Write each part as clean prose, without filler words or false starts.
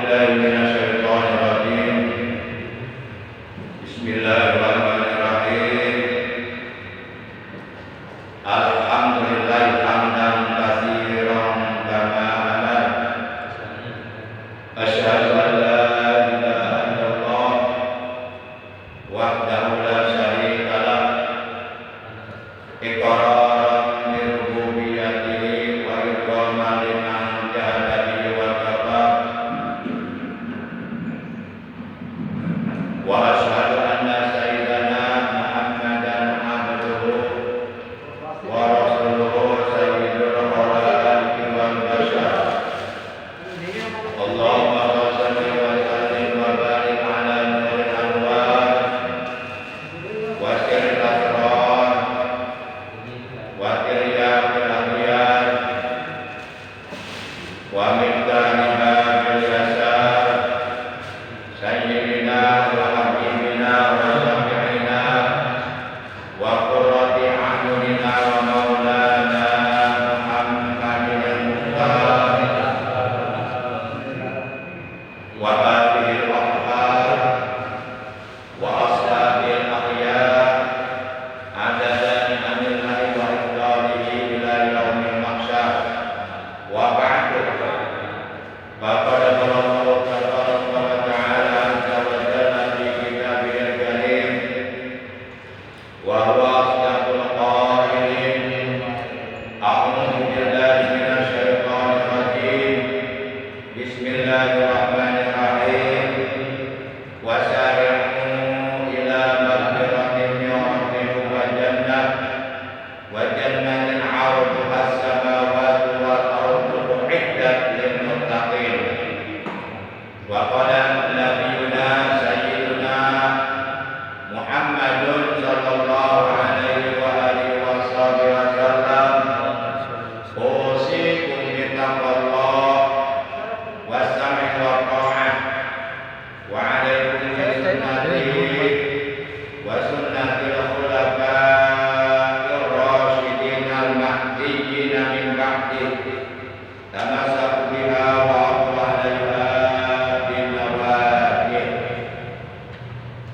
بالله من الشيطان الرجيم. بسم الله الرحمن الرحيم. الحمد لله حمدا كثيرا كما أمر. أشهد أن لا إله إلا الله وحده لا شريك له إقرارا بربوبيته وإكراما لمن جحد به وكفر. وأشهد أن سيدنا محمدا عبده ورسوله سيد الخلائق والبشر. اللهم صل وسلم وبارك على نور الأنوار وسر الأسرار وترياق الأخيار ومقدارها باليسار سيدنا وحبيبنا وشفيعنا وقرة أعيننا ومولانا محمد المختار وآله الأطهار وأصحابه الأخيار عدد نعم الله وإفضاله إلى يوم المحشر. وبعد فقد قال الله تبارك وتعالى عز وجل في كتابه الكريم وهو أصدق القائلين: أعوذ بالله من الشيطان الرجيم. بسم الله الرحمن الرحيم. وسارعوا إلى مغفرة من ربكم وجنة عرضها السماوات والأرض أعدت للمتقين. وقال نبينا سيدنا محمد صلى الله عليه وآله وصحبه وسلم: أوصيكم بتقوى الله والسمع والطاعة وعليكم بسنته وسنة الخلفاء الراشدين المهديين من بعده تمسكوا بها وعضوا عليها بالنواجذ.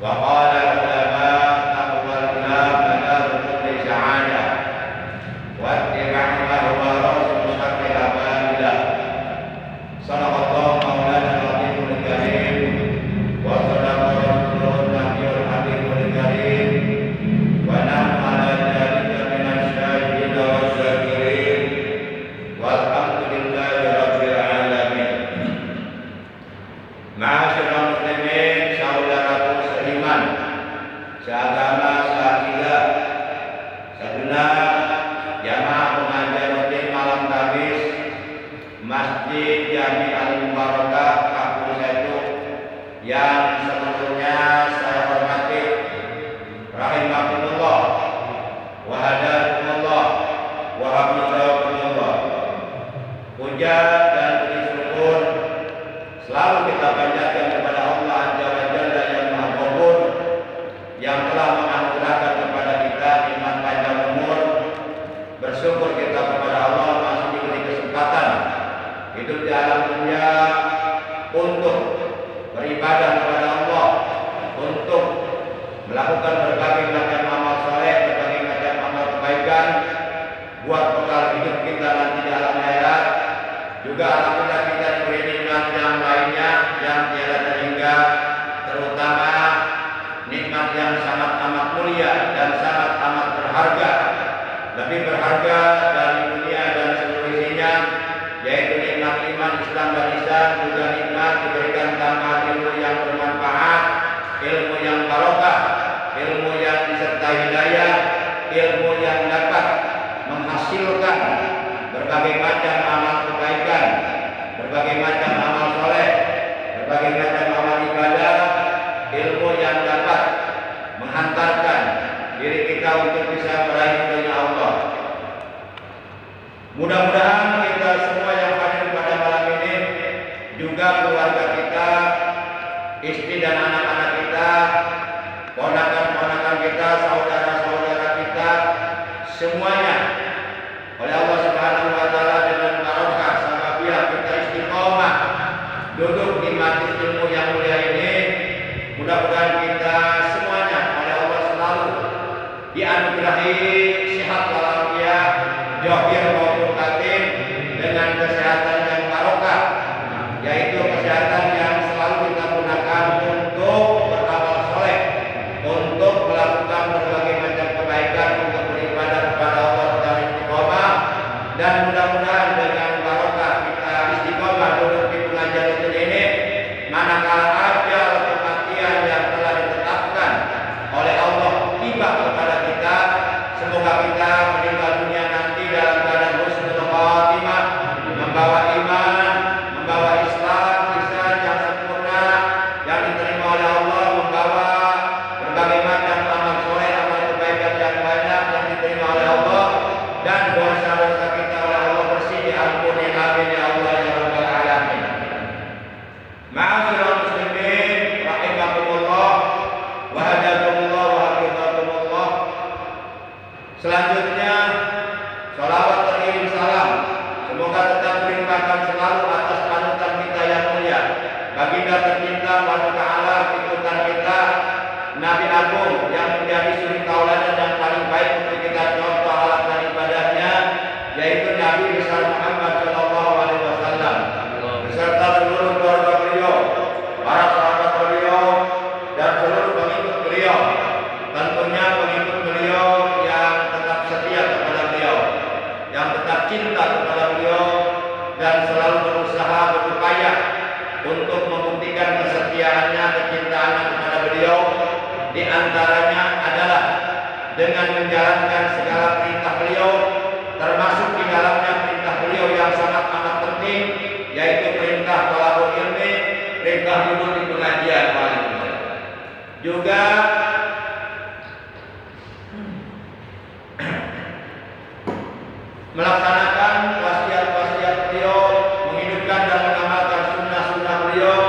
وقال العلماء: تقوى الله مدار كل سعادة واتباع ما هو رأس شر أبابله. صدق الله مولانا العظيم الكريم وصدق رسوله النبي الحبيب الكريم ونحن على ذلك من الشاهدين والشاكرين والحمد لله رب العالمين. Ma'asyiral muslimin, saudaraku seiman, seagama, seakidah, segenap jamaah pengajian rutin malam Kamis Masjid Jami Al-Mubarakah Kampung Setu yang seluruhnya saya hormati, rahimakumullah wa hadakumullah wa hafizakumullah. Puja dan puji syukur selalu kita panjatkan kepada Allah Azza wa Jalla yang Maha Pengampun, yang telah menganugerahkan kepada kita nikmat panjang umur. Bersyukur kita kepada Allah masih diberi kesempatan hidup di alam dunia untuk beribadah kepada Allah, untuk melakukan berbagai macam amal soleh, berbagai macam amal kebaikan buat bekal hidup kita nanti di alam akhirat. Juga alhamdulillah kita diberi nikmat yang lainnya yang tiada terhingga, terutama nikmat yang sangat amat mulia dan sangat amat berharga, lebih berharga dari dunia dan seluruh isinya, yaitu nikmat iman, Islam dan ihsan. Juga nikmat diberikan tambahan ilmu yang bermanfaat, ilmu yang barokah, ilmu yang disertai hidayah, ilmu yang dapat menghasilkan berbagai macam amal kebaikan, berbagai macam amal soleh, berbagai macam amal ibadah, ilmu yang dapat menghantarkan diri kita untuk bisa meraih ridhonya Allah. Mudah-mudahan kita semua yang hadir pada malam ini, juga keluarga kita, istri dan anak-anak kita, ponakan-ponakan kita, saudara-saudara kita, semuanya oleh Allah Subhanahu wa taala dengan barokah sababiyah kita istiqomah duduk di majelis ilmu yang mulia ini, mudah-mudahan kita semuanya oleh Allah selalu dianugerahi sehat walafiat, zahir maupun batin, dengan kesehatan yang barokah, yaitu kesehatan yang selalu kita gunakan untuk beramal soleh, untuk melakukan berbagai macam kebaikan, untuk beribadah kepada Allah dan istiqomah. Dan mudah-mudahan dengan barokah kita istiqomah duduk di pengajian rutin ini, manakala ajal kematian yang telah ditetapkan oleh Allah tiba kepada kita, semoga kita meninggal dunia nanti dalam keadaan husnul khatimah, membawa iman, membawa Islam, lisan yang sempurna yang diterima oleh Allah, membawa berbagai macam amal soleh, amal kebaikan yang banyak yang diterima oleh Allah, dan dosa-dosa kita oleh Allah bersih diampuni. Amin ya Allah ya rabbal alamin. Ma'asyiral muslimin rahimakumullah wa hadakumullah wa hafizakumullah. Selanjutnya, salawat teriring salam semoga tetap dilimpahkan selalu atas panutan kita yang mulia, baginda tercinta wa ta'ala, ikutan kita, Nabi Agung yang menjadi suri tauladan yang paling baik untuk kita contoh alat dan ibadahnya, yaitu Nabi besar Muhammad sallallahu alaihi wasallam beserta seluruh keluarga beliau, para sahabat beliau, dan seluruh pengikut beliau. Tentunya pengikut beliau yang tetap setia kepada beliau, yang tetap cinta kepada beliau, dan selalu berusaha berupaya untuk membuktikan kesetiaannya, kecintaannya kepada beliau. Di antaranya adalah dengan menjalankan segala perintah beliau, termasuk di dalamnya perintah beliau yang sangat amat penting, yaitu perintah thalabul ilmi, perintah duduk di pengajian. Juga melaksanakan wasiat-wasiat beliau, menghidupkan dan mengamalkan sunnah-sunnah beliau,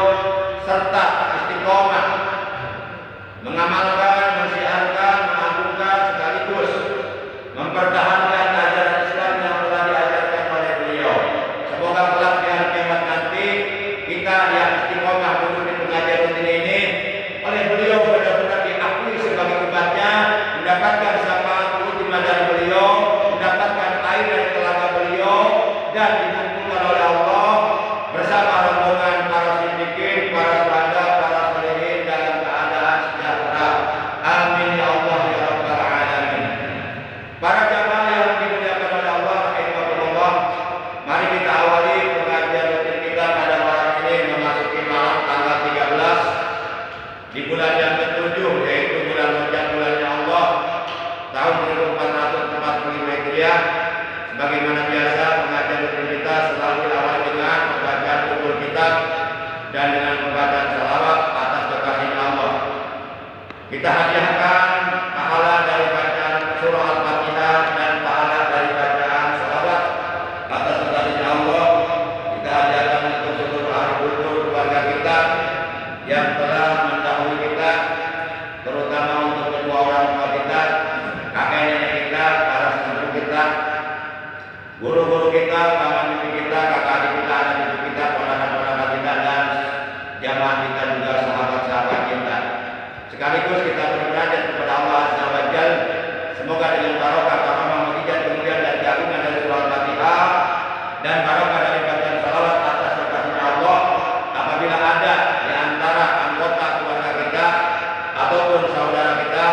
serta istiqomah mengamalkan, mensiarkan, mengagungkan, sekaligus mempertahankan ajaran Islam yang telah diajarkan oleh beliau. Semoga kelak di hari kiamat nanti kita yang istiqomah duduk di pengajian rutin ini oleh beliau benar-benar diakui sebagai umatnya, mendapatkan syafaat ultimah dari beliau, mendapatkan air dari telaga beliau, dan dikumpulkan oleh Allah bersama rombongan para siddiqin, para syuhada, para sholihin dalam keadaan sejahtera. Amin ya Allah ya rabbal alamin. Para jamaah yang dimuliakan oleh Allah rahimahullah, mari kita awali pengajian rutin kita pada malam ini, memasuki malam tanggal 13 di bulan yang ke-7, yaitu bulan Rajab, bulannya Allah, tahun 1445 Hijriah. Sebagaimana biasa, pengajian rutin kita selalu diawali dengan pembacaan ummul kitab dan dengan pembacaan salawat atas kekasihnya Allah. Kita hadiahkan pahala dari bacaan surah Al-Fatihah dan pahala dari bacaan salawat atas kekasihnya Allah. Kita hadiahkan untuk seluruh ahli kultur keluarga kita yang telah mendahului kita, terutama untuk kedua orang tua kita, kakek nenek kita, para sepupu kita, guru-guru kita, paman bibi kita, kakak adik kita, anak cucu kita, ponakan-ponakan kita, dan jamaah kita juga, sahabat-sahabat kita. Sekaligus kita bermunajat kepada Allah Azza wa Jalla, semoga dengan barokah karomah mukjizat kemuliaan dan keagungan dari surah Al-Fatihah dan barokah dari bacaan salawat atas kekasihnya Allah, apabila ada di antara anggota keluarga kita, ataupun saudara kita,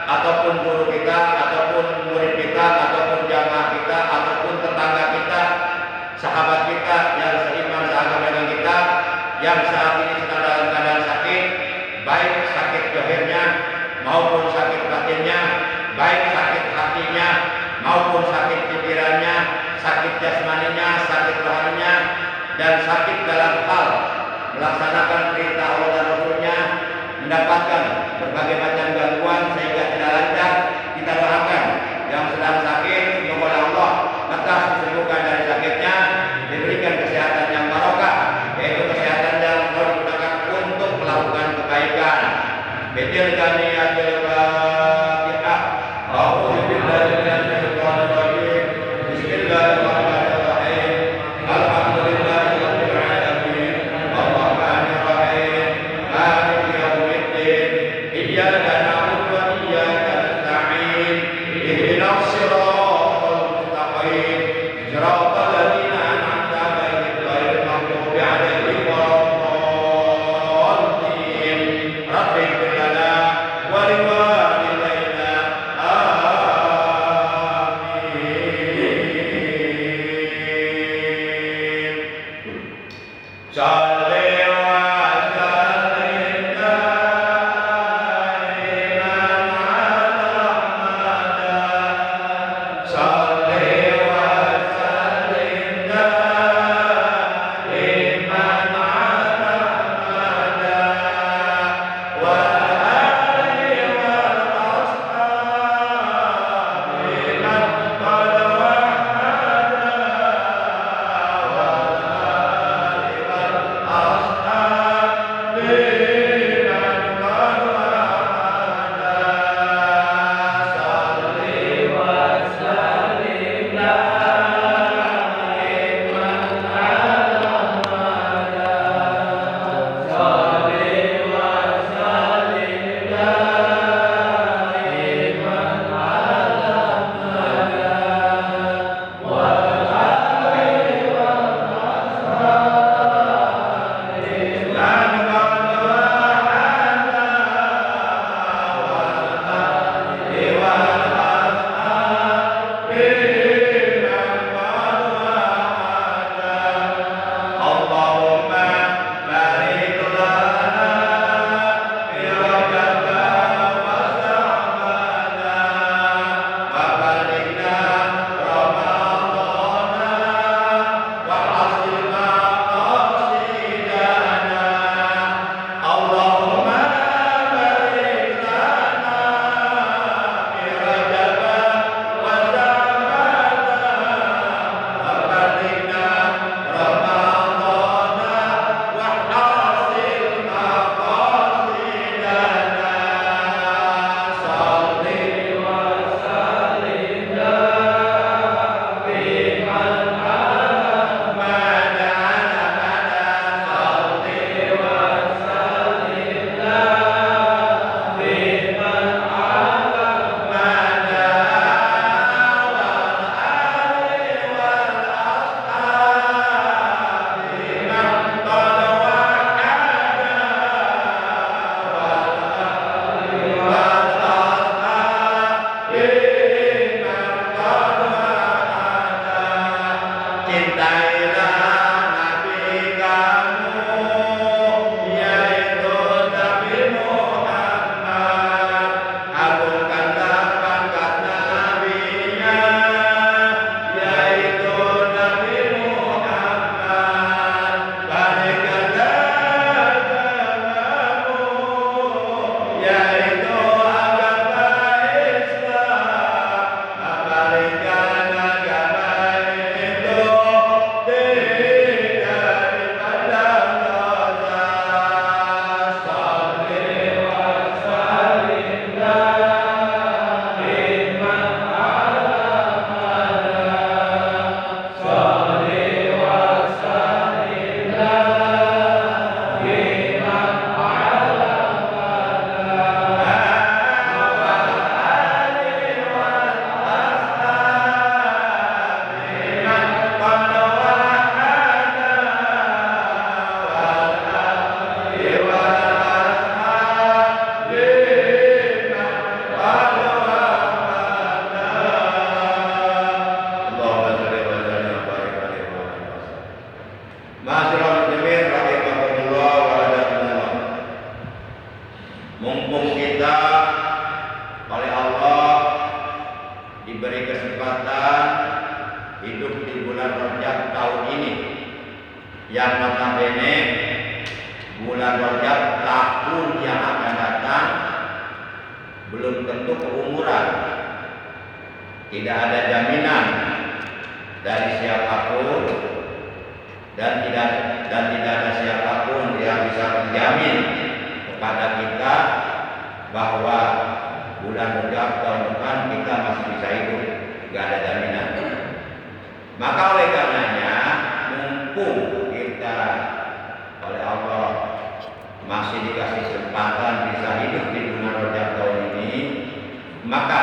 ataupun guru kita, ataupun murid kita, ataupun jamaah kita, ataupun tetangga kita, sahabat kita yang seiman seagama dengan kita, yang saat ini sedang dalam keadaan sakit, baik sakit zahirnya maupun sakit batinnya, baik sakit hatinya maupun sakit pikirannya, sakit jasmaninya, sakit rohaninya, dan sakit dalam hal melaksanakan perintah Allah dan Rasulnya, mendapatkan berbagai macam gangguan sehingga tidak lancar. Kita doakan yang sedang sakit, semoga oleh Allah lekas disembuhkan dari sakitnya, diberikan kesehatan yang barokah, yaitu kesehatan yang selalu digunakan untuk melakukan kebaikan. Betil kaniyatil Fatihah. A'udzu billahi minasyaitonir rajim. Bismillahirrahmanirrahim. Alhamdulillahirabbil alamin. Arrahmanir rahim. bulan Rajab tahun yang akan datang belum tentu keumuran. Tidak ada jaminan dari siapapun dan tidak ada siapapun yang bisa menjamin kepada kita bahwa bulan Rajab tahun depan kita masih bisa hidup. Tidak ada jaminan. Maka oleh karenanya, mumpung kita oleh Allah masih dikasih kesempatan bisa hidup di bulan Rajab tahun ini, maka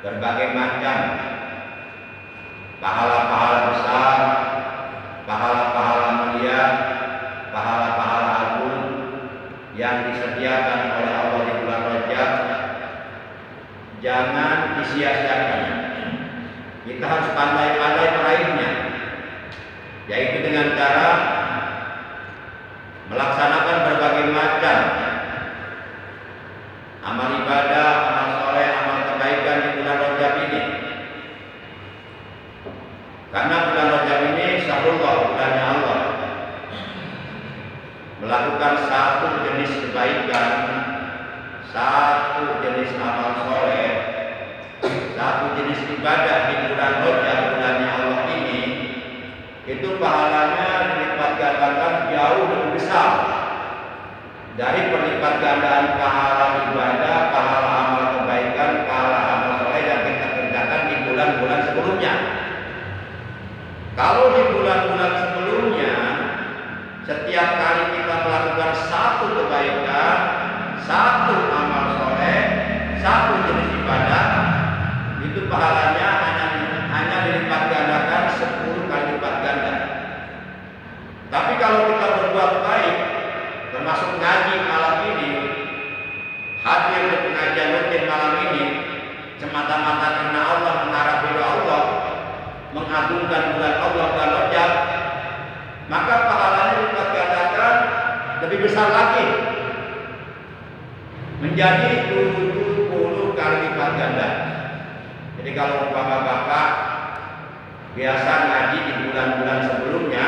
berbagai macam pahala-pahala besar, pahala-pahala mulia, pahala-pahala agung yang disediakan oleh Allah di bulan Rajab jangan disia-siakan. Kita harus pandai-pandai meraihnya, yaitu dengan cara melaksanakan berbagai macam amal ibadah, amal soleh, amal kebaikan di bulan Rajab ini. Karena bulan Rajab ini syahrullah, bulannya Allah. Melakukan satu jenis kebaikan, satu jenis amal soleh, satu jenis ibadah di bulan Rajab, bulannya Allah ini, itu pahalanya dilipat gandakan jauh lebih besar dari perlipat gandaan pahala ibadah, pahala amal kebaikan, pahala amal soleh yang kita kerjakan di bulan-bulan sebelumnya. Kalau di bulan-bulan sebelumnya setiap kali kita melakukan satu kebaikan, satu amal soleh, satu jenis ibadah, itu pahalanya hanya dilipat gandakan 10 kali lipat ganda. Tapi kalau kita berbuat baik, termasuk ngaji malam ini, hadir di pengajian rutin malam ini, semata-mata karena Allah, mengharap ridho Allah, mengagungkan bulan Allah, bulan Rajab, maka pahalanya dilipat gandakan lebih besar lagi, menjadi 70 kali lipat ganda. Jadi kalau umpama Bapak biasa ngaji di bulan-bulan sebelumnya,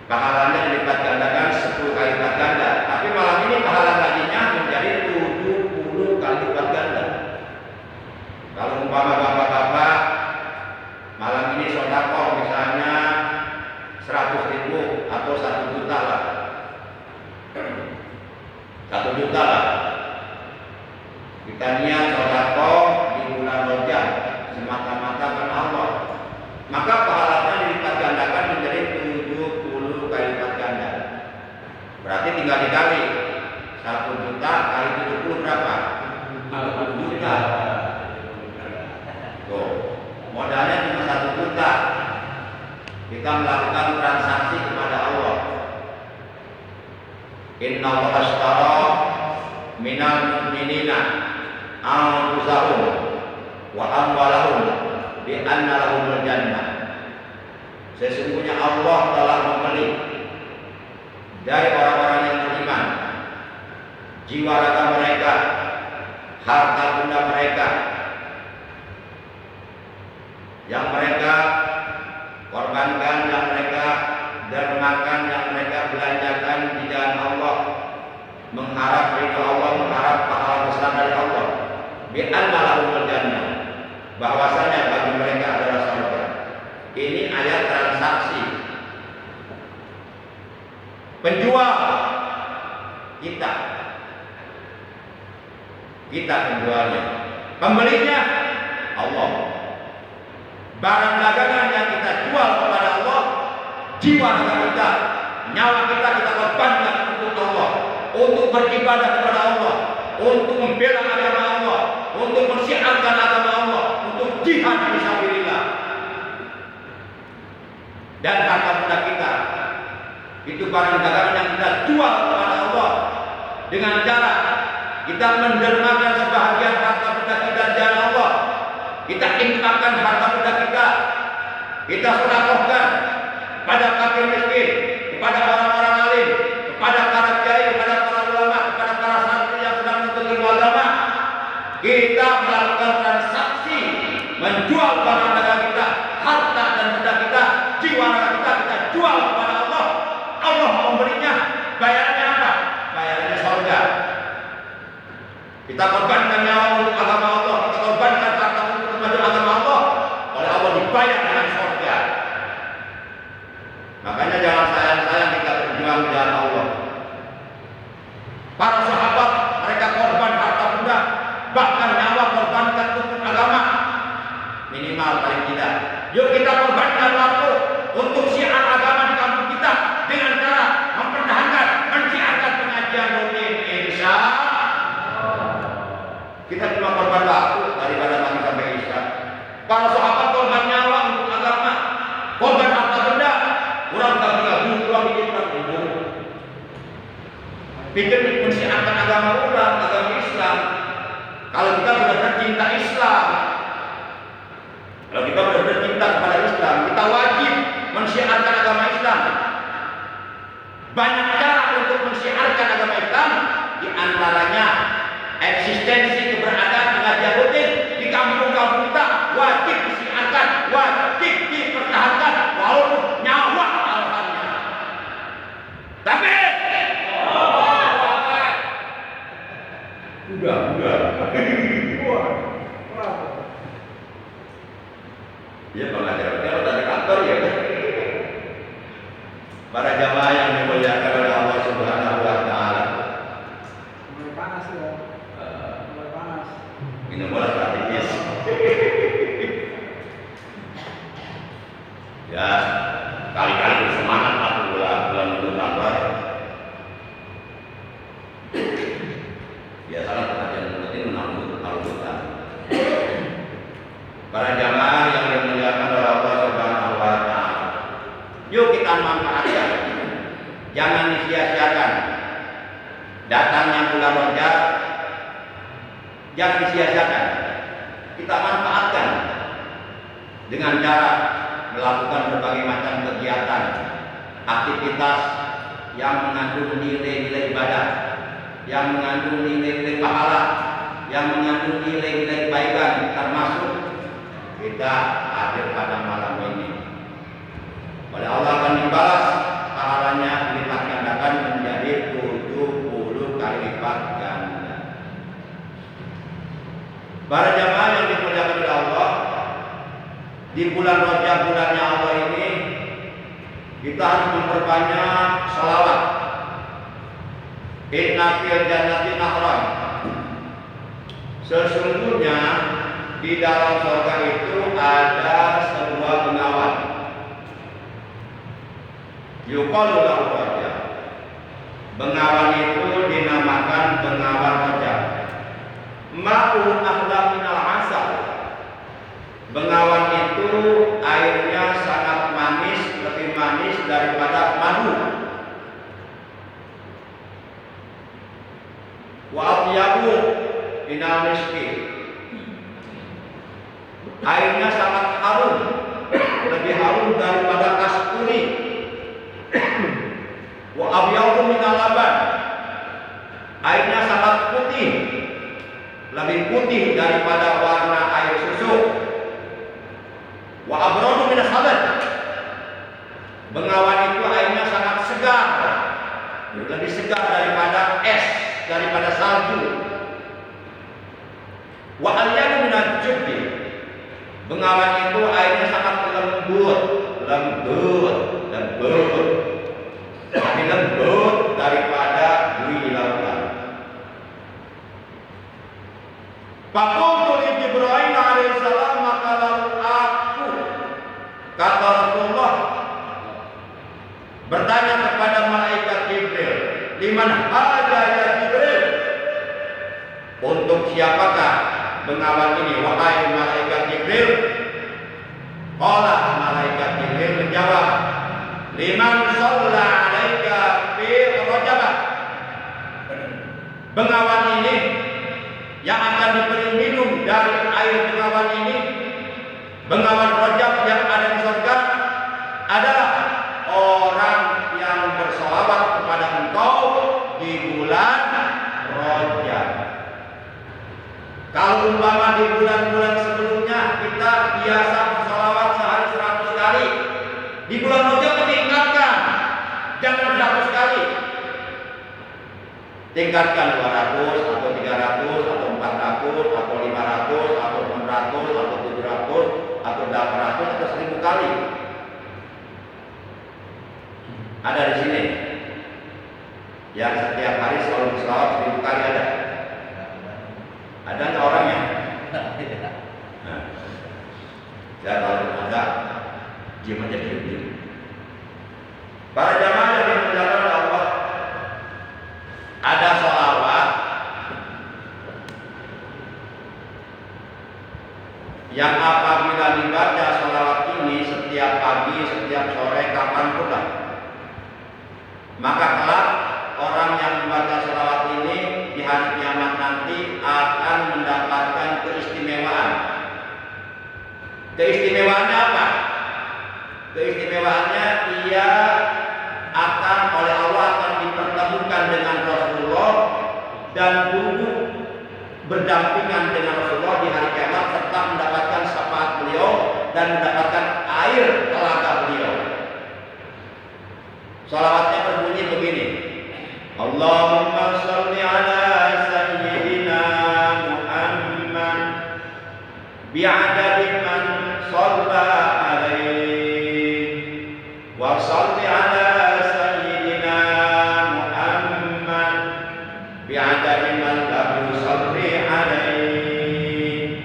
pahalanya dilipat gandakan 10 kali lipat ganda. Tapi malam ini pahala ngajinya menjadi 70 kali lipat ganda. Kalau umpama Bapak-bapak malam ini sedekah misalnya 100.000 atau 1 juta lah. 1 juta lah. Kita niat sedekah di bulan Rajab semata-mata karena Allah. Maka pahalanya dilipat gandakan menjadi 70 kali lipat ganda. Berarti tinggal dikali 1 juta kali 70 berapa? 40 juta. Tuh, modalnya cuma 1 juta. Kita melakukan transaksi kepada Allah. Inna Allah ashtara minal mu'minina anfusahum wa amwalahum bi anna lahumul jannah. Sesungguhnya Allah telah membeli dari orang-orang yang beriman jiwa raga mereka, harta benda mereka yang mereka korbankan, yang mereka dermakan, yang mereka belanjakan di jalan Allah, mengharap ridho Allah, mengharap pahala besar dari Allah. Bi anna lahumul jannah, bahwasanya bagi mereka adalah surga. Ini ayat transaksi. Penjual kita penjualnya, pembelinya Allah. Barang dagangan yang kita jual kepada Allah, jiwa kita, nyawa kita korbankan untuk Allah, untuk beribadah kepada Allah, untuk membela agama Allah, untuk mensiarkan agama Allah, untuk jihad fisabilillah. Dan harta benda kita itu barang dagangan yang kita jual kepada Allah dengan cara kita mendermakan sebahagian harta benda kita di jalan Allah. Kita infakkan harta benda kita sedekahkan pada fakir miskin, kepada orang-orang alim, kepada para kiai, kepada para ulama, kepada para santri yang sedang menuntut ilmu agama. Kita melakukan transaksi menjual barang dagangan kita, harta dan benda kita, jiwa kita jual kepada Allah. Allah memberi Kita korbankan nyawa untuk agama Allah, kita korbankan harta untuk kemajuan agama Allah. Oleh Allah dibayar dengan surga. Makanya jangan sayang-sayang kita berjuang di jalan Allah. Para sahabat mereka korban harta benda, bahkan nyawa korbankan untuk agama. Minimal paling tidak, yuk kita korbankan waktu untuk syiar agama di kampung kita dengan cara mempertahankan, menciarkan pengajian rutin Isya. Kita cuma korban waktu daripada pagi sampai Isya. Para sahabat korban nyawa untuk agama, korban harta benda, kurang gabung, kurang bikin. Pikir mensiarkan agama orang, agama Islam. Kalau kita benar-benar cinta Islam, kalau kita benar-benar cinta kepada Islam, kita wajib mensiarkan agama Islam. Banyak cara untuk mensiarkan agama Islam, di antaranya eksistensi keberadaan pengajian rutin di kampung-kampung kita wajib disiarkan, wajib dipertahankan walaupun nyawa taruhannya. Tapi udah. Ya pengajaran kalau dari kantor ya. Para jamaah yang dimuliakan oleh Allah Subhanahu wa taala. Mulai panas ya. Mulai panas. Minum bola strategis. Ya, kali-kali bersemangat waktu bulan untuk kantor. Biasalah pengajian rutin menanggung alhutan. Para jamaah yang dimuliakan oleh Allah Subhanahu wa taala. Yuk kita manfaatkan. Jangan disia-siakan. Datangnya bulan Rajab jangan disia-siakan. Kita manfaatkan dengan cara melakukan berbagai macam kegiatan, aktivitas yang mengandung nilai-nilai ibadah, yang mengandung nilai-nilai pahala, yang mengandung nilai-nilai kebaikan, termasuk kita hadir pada malam ini. Oleh Allah akan dibalas pahalanya dilipat gandakan menjadi 70 kali lipat ganda. Para jamaah yang dimuliakan oleh Allah, di bulan Rajab, bulannya Allah ini, kita harus memperbanyak salawat. Inna fil jannati nahran. Sesungguhnya di dalam surga itu ada sebuah bengawan. Yuqalu lahu Rajab. Bengawan itu dinamakan bengawan Rajab. Ma'u ahla minal asal. Bengawan itu airnya sangat manis, lebih manis daripada madu. Wa atyabu minal miski. Airnya sangat harum, lebih harum daripada kasturi. Wa abyadu minal laban. Airnya sangat putih, lebih putih daripada warna air susu. Wa abradu minas halad. Bengawan itu airnya sangat segar, lebih segar daripada es, daripada salju. Wa alyanu minal jubbi. Bengawan itu airnya sangat lembut, lebih lembut daripada bui di lautan. Faqultu li Jibril alaihissalam, maka lalu aku, kata Rasulullah, bertanya kepada malaikat Jibril, liman hadza ya Jibril? Untuk siapakah bengawan ini, wahai malaikat Jibril? Qala, malaikat Jibril menjawab, liman shalla 'alaika fi Rajab. Bengawan ini yang akan diberi minum dari air bengawan ini, bengawan Rajab yang ada di surga, adalah orang yang bersolawat kepada engkau di bulan Rajab. Kalau umpama di bulan-bulan sebelumnya kita biasa bersolawat sehari 100 kali, di bulan Rajab tingkatkan, jangan 100 kali, tingkatkan 200 atau 300 300 atau 400 atau 500 atau 600 atau 700 atau 800 atau 1000 kali. Ada di sini yang setiap hari selalu berselawat 1000 kali ada. Ada nggak orangnya? Nah, saya tahu ada. Diam aja diam. Para jamaah yang dimuliakan oleh Allah, ada sholawat yang apabila dibaca sholawat ini setiap pagi, setiap sore, kapanpun lah, maka kelak orang yang membaca sholawat ini di hari kiamat nanti akan mendapatkan keistimewaan. Keistimewaannya apa? Keistimewaannya ia akan oleh Allah akan dipertemukan dengan Rasulullah dan duduk berdampingan dengan Rasulullah di hari kiamat serta mendapatkan syafaat beliau dan mendapatkan air telaga beliau. Salawatnya berbunyi begini. Allahumma sholli ala sayyidina Muhammad bi'adadi man shalla alaihi wa sholli ala sayyidina Muhammad bi'adadi man lam yusalli alaihi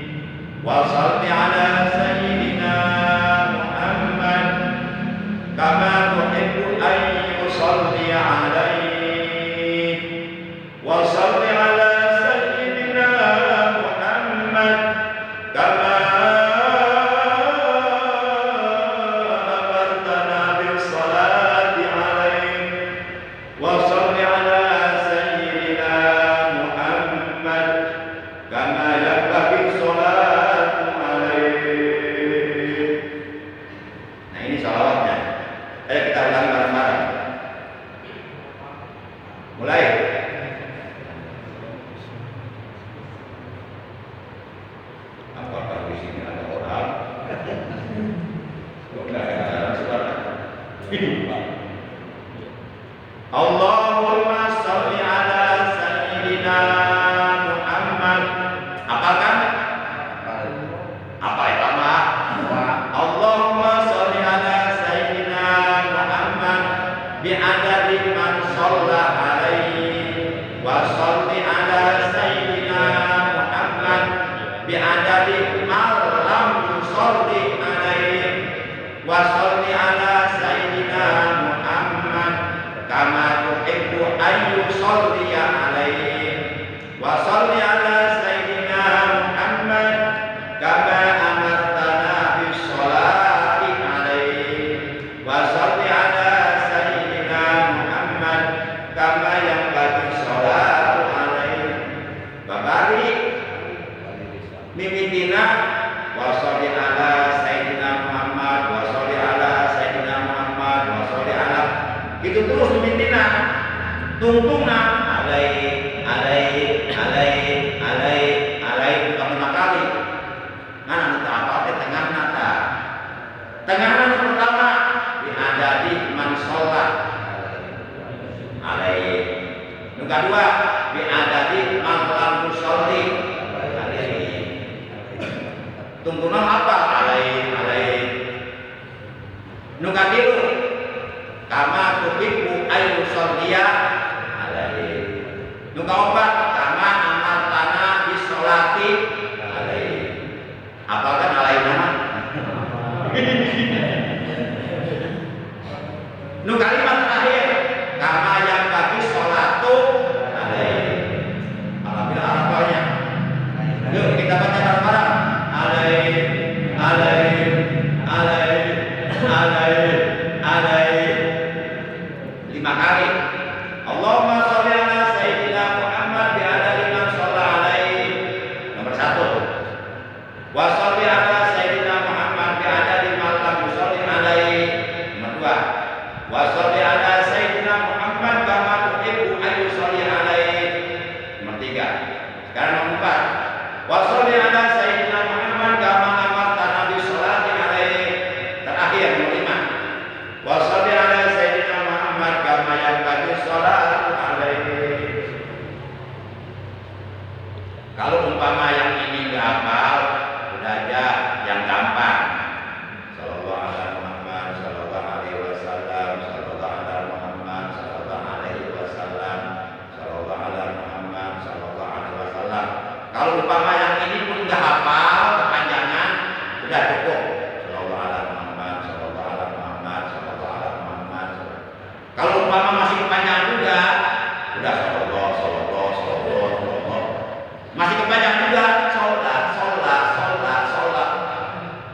wa sholli ala sayyidina Muhammad kama tuhibbu an yusalli alaihi wa sholli ala sayyidina Muhammad kama amartana bis salati alaihi wa sholli ala sayyidina Muhammad kama yanbaghi salatu alaihi. Nah, ini salawatnya. Ayo kita ulangi bareng-bareng. Mulai. Apakah di sini ada orang? Kok nggak ada jalan suara? Allahumma sholli ala sayyidina Muhammad. Apakah? Apa itu Pak? Allahumma sholli ala sayyidina Muhammad bi'adadi man shalla alaihi wa sholli ala sayyidina Muhammad bi'adadi man lam yusalli alaihi wa sholli ala sayyidina Muhammad kama tuhibbu an yusalli alaihi wa sholli ala sayyidina Muhammad kama amartana bis sholati alaihi wa sholli ala sayyidina Muhammad kama yanbaghi sholatu alaihi wa barik mimitina wa sholli ala sayyidina Muhammad wa sholli ala sayyidina Muhammad wa sholli ala, itu terus mimitina tungtungna alaihi alaihi alaihi alaihi alaihi 5 kali. Mana kita apa tengah nata tengah nata pertama bi'adadi man sholat alaihi, yang kedua bi'adadi man lam yusalli alaihi, tungtungan apa alaihi alaihi, nu katilu kama tuhibbu an yusalliya alaihi, nu kaopat kama amartana bis sholati alaihi. Apakah alaihi nama? Nu kalimat terakhir kama yang bagi sholatu alaihi. Alhamdulillah arafahnya. Yuk kita baca bareng-bareng. Alaihi alaihi alaihi alaihi alaihi 5 kali. Allahumma sholli ala sayyidina Muhammad bi'adadi man shalla alaihi. Nomor 1. Wa sholli ala sayyidina Muhammad bi'adadi man lam yusalli alaihi. Nomor 2. Wa sholli ala sayyidina Muhammad kama tuhibbu an yusalli alaihi. Nomor 3. Sekarang nomor 4. Wa sholli ala sayyidina Muhammad kama amartana bis sholati alaihi. Terakhir nomor 5. Wa sholli ala sayyidina Muhammad kama yanbaghi sholatu alaihi Kalau umpama yang ini pun nggak hafal kepanjangan, sudah cukup. Sallallahu alaihi Muhammad, sallallahu alaihi Muhammad, sallallahu alaihi Muhammad. Kalau umpama masih kepanjangan juga, sudah sallallahu. Masih kepanjangan juga, sholat.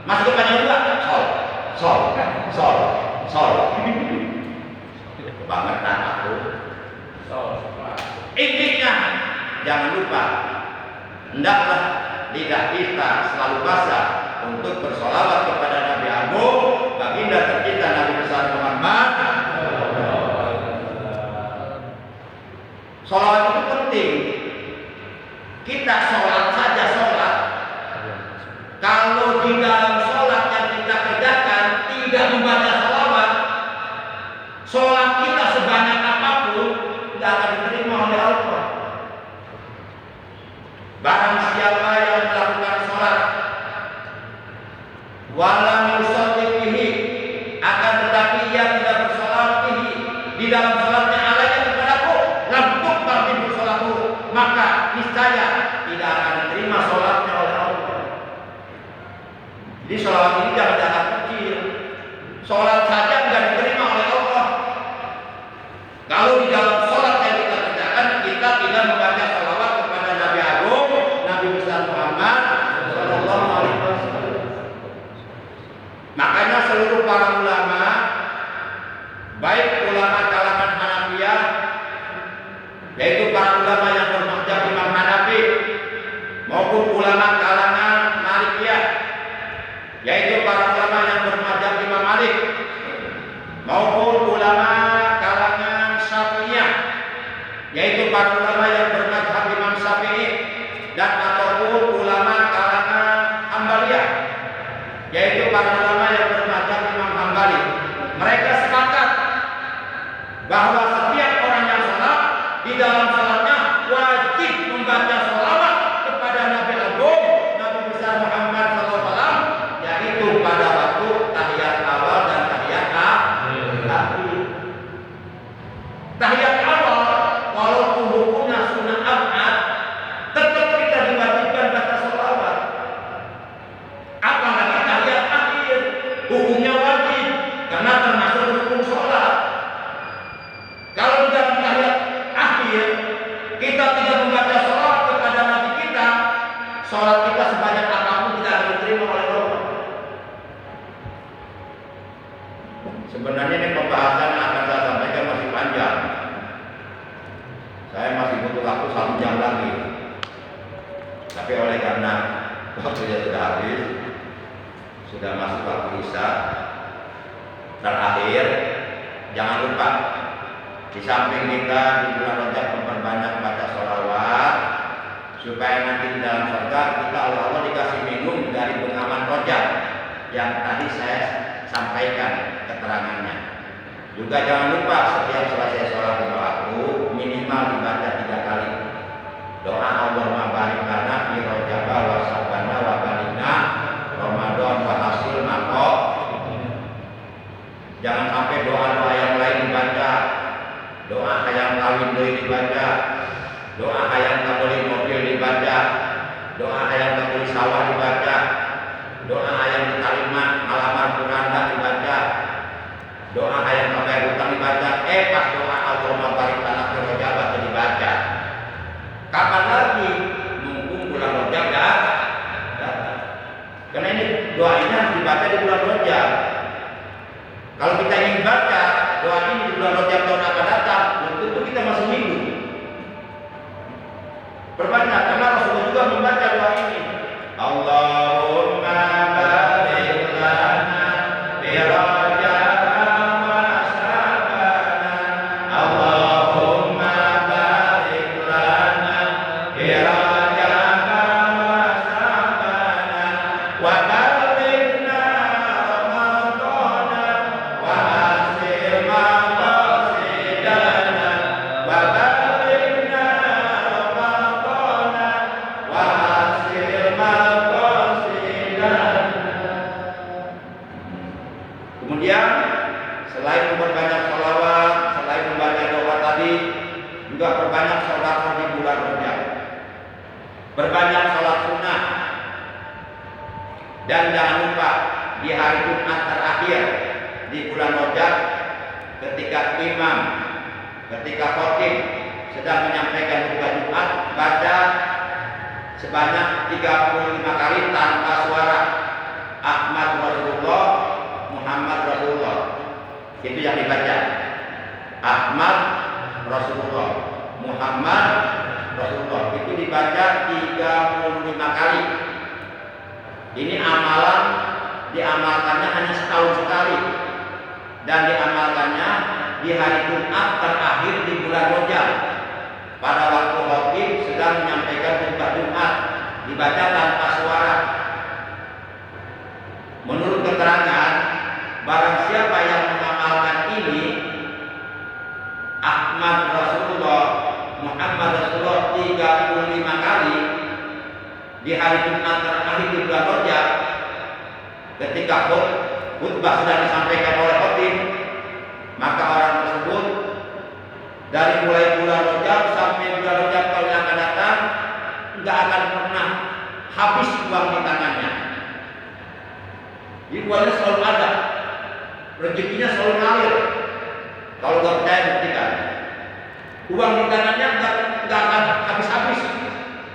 Masih kepanjangan juga, sol. Kebangetan aku. Intinya jangan lupa, hendaklah lidah kita selalu basah untuk bersolawat kepada Nabi Agung, baginda tercinta Nabi besar Muhammad. Solawat itu penting. Kita sholat saja sholat. Kalau di dalam sholat yang kita kerjakan tidak membaca solawat, sholat kita sebanyak apapun tidak akan diterima oleh Allah. Barang siapa yang melakukan sholat walam yusalli bihi, akan tetapi ia tidak bersolawat bihi, di dalam sholatnya alaihi kepadaku, lam tuqbal minhu sholatuhu, maka niscaya tidak akan diterima sholatnya oleh Allah. Jadi sholawat ini jangan dianggap kecil. Sholat saja tidak diterima oleh Allah. Kalau di dalam sholat yang kita kerjakan kita tidak membaca sholawat kepada Nabi Agung, Nabi besar Muhammad Sallallahu Alaihi Wasallam. Makanya seluruh para ulama, baik ulama kalangan Hanafiyah, yaitu para ulama yang bermadzhab Imam Hanafi, maupun ulama kalangan Malikiyah, yaitu para ulama yang bermadzhab Imam Malik, maupun ulama kalangan Syafi'iyah, yaitu para ulama yang bermadzhab Imam Syafi'i, dan ataupun ulama kalangan Hambaliyah, yaitu para ulama yang bermadzhab Imam Hambali. Mereka sepakat bahwa setiap orang yang sholat, di dalam sholatnya wajib membaca sholawat kepada Nabi Agung, Nabi besar Muhammad SAW, yaitu pada waktu tahiyat awal dan tahiyat akhir. Tahiyat awal walaupun hukumnya sunnah abad, tetap kita diwajibkan baca sholawat. Apalagi tahiyat akhir, hukumnya wajib karena termasuk rukun sholat. Kalau di dalam tahiyat akhir kita tidak membaca sholawat kepada Nabi kita, sholat kita sebanyak apapun tidak akan diterima oleh Allah. Sebenarnya ini pembahasan yang akan saya sampaikan masih panjang. Saya masih butuh waktu 1 jam lagi. Tapi oleh karena waktunya sudah habis, sudah masuk waktu isya terakhir, jangan lupa di samping kita di bulan Rajab memperbanyak baca sholawat, supaya nanti di dalam surga kita oleh Allah dikasih minum dari bengawan Rajab yang tadi saya sampaikan keterangannya. Juga jangan lupa setiap selesai sholat waktu minimal dibaca 3 kali doa Allahumma barik lana fi Rajab wa Sya'ban wa baligna Ramadan wa hasil maqo. Jangan sampai doa-doa yang lain dibaca, doa hayang kawin deui dibaca, doa hayang kabeli mobil dibaca, doa hayang kabeli sawah dibaca, doa hayang diterima malamar kuranda dibaca, doa hayang kabayar hutang dibaca. Pas doa Allahumma barik lana fi Rajab dibaca. Kapan lagi? Mumpung bulan Rajab datang. Karena ini doa ini harus dibaca di bulan Rajab. Kalau kita ingin baca doa ini di bulan Rajab tahun akan datang, belum tentu kita masih hidup. Perbanyak, karena Rasulullah juga membaca doa ini. Allahumma barik lana fi Rajab wa Sya'ban. Allahumma barik lana fi Rajab wa Sya'ban wa balighna Ramadan wa hasil maqasidana wa balighna Ramadan wa hasil maqasidana. Kemudian selain memperbanyak sholawat, selain membaca doa tadi, juga perbanyak sedekah di bulan Rajab. berbanyak sholat sunnah, dan jangan lupa di hari Jumat terakhir di bulan Rajab ketika imam, ketika khotib sedang menyampaikan khutbah Jumat, baca sebanyak 35 kali tanpa suara Ahmad Rasulullah, Muhammad Rasulullah. Itu yang dibaca. Ahmad Rasulullah, Muhammad Rasulullah. Itu dibaca 35 kali. Ini amalan diamalkannya hanya setahun sekali, dan diamalkannya di hari Jumat terakhir di bulan Rajab pada waktu khotib sedang menyampaikan khutbah Jumat, dibaca tanpa suara. Menurut keterangan, barang siapa yang mengamalkan ini, Ahmad Rasulullah, Muhammad Rasulullah 35 kali di hari Jumat terakhir di bulan Rajab, ketika khutbah sedang disampaikan oleh khotib, maka orang tersebut dari mulai bulan Rajab sampai bulan Rajab tahun yang akan datang nggak akan pernah habis uang di tangannya. Jadi uangnya selalu ada, rezekinya selalu ngalir. Kalau nggak percaya buktikan. Uang di tangannya nggak akan habis-habis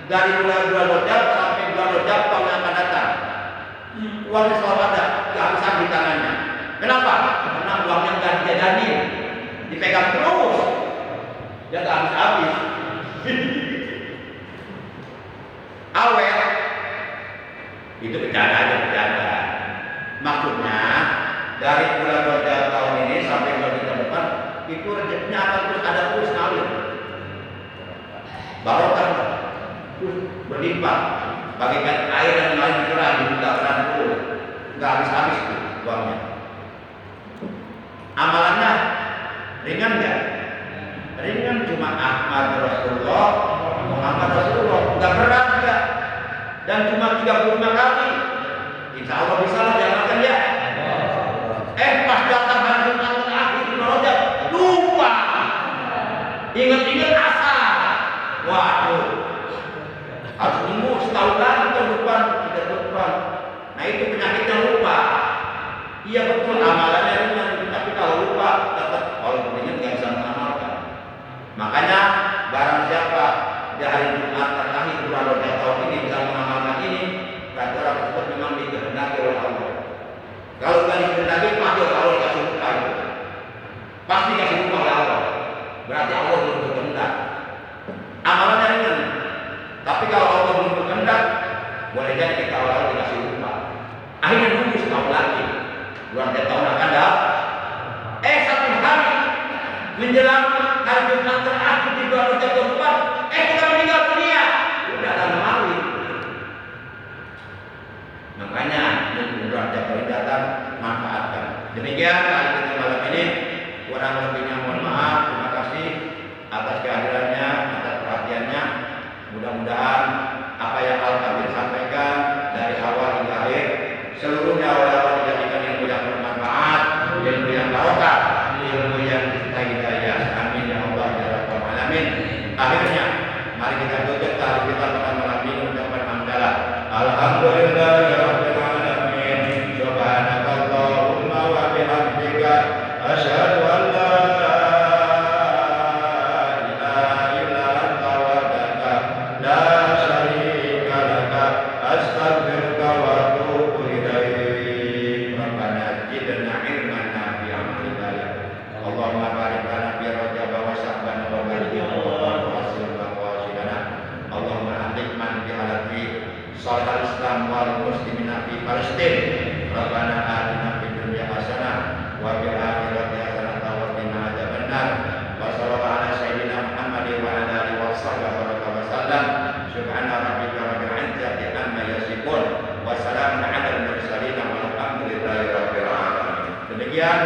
dari mulai bulan Rajab sampai bulan Rajab tahun yang akan datang. Uangnya selalu ada, nggak habis-habis di tangannya. Kenapa? Karena uangnya nggak dijadanin, dipegang terus, dia nggak habis-habis. Awet itu bercanda aja, bercanda. Maksudnya dari bulan Rajab tahun ini sampai bulan Rajab depan itu rezekinya akan terus ada, terus ngalir. Barokah terus berlimpah, bagaikan air yang mengalir curah di dataran terus, nggak habis-habis tuh uangnya. Amalannya ringan nggak? Ringan, cuma Ahmad Rasulullah, Muhammad Rasulullah, nggak berat nggak? Dan cuma 35 kali. Insya Allah bisa lah, jangan ya. Pas datang hari Jumat terakhir di Rajab, lupa. Ingat-ingat asal. Waduh, harus nunggu setahun lagi tahun depan, tidak depan. Nah itu penyakitnya lupa. Iya betul, amalannya ringan, tapi kalau lupa tetap kalau pentingnya nggak bisa mengamalkan. Makanya barang siapa di hari Jumat terakhir bulan Rajab tahun ini bisa mengamalkan ini, berarti orang tersebut memang dikehendaki oleh Allah. Kalau nggak dikehendaki, pasti Allah dikasih lupa itu. Pasti dikasih lupa oleh Allah. Berarti Allah belum berkehendak. Amalannya ringan. Tapi kalau Allah belum berkehendak, boleh jadi kita Allah dikasih lupa. Akhirnya nunggu setahun lagi. Bulan tahun akan datang. Satu hari menjelang hari Jumat terakhir di bulan Rajab depan, kita meninggal dunia. Udah ada maling. Makanya bulan Rajab datang, manfaatkan. Demikian kali kita malam ini. Kurang lebihnya mohon maaf. Terima kasih atas kehadirannya, atas perhatiannya. Mudah-mudahan apa yang Al-Kabir sampaikan dari awal hingga akhir seluruhnya oleh Allah dijadikan ilmu yang bermanfaat, ilmu yang barokah, ilmu yang kita hidayah. Amin ya Allah ya Rabbal alamin. Akhirnya mari kita tutup tali kita pada malam ini ucapan hamdalah. Alhamdulillah ya Rabbil alamin. Subhanakallahumma wa bihamdika asyhadu an la ilaha illa anta wahdaka la syarika laka astaghfiruka wa atubu ilaik. Rabbana zidna ilman nafi'an wa hidayah. Allahumma barik lana fi Rajab wa Sya'ban wa balighna wa hasil wa qasidana. Allahumma ahlik man bi alafi salihal Islam wal muslimina fi Palestin. Rabbana atina fid dunya hasanah wa fil akhirati hasanah wa qina adzabannar. Wa sallallahu ala sayyidina Muhammad wa ala alihi wa sahbihi wa sallam. Subhana rabbika rabbil izzati amma yasifun wa salamun ala al mursalin walhamdulillahi rabbil alamin. Demikian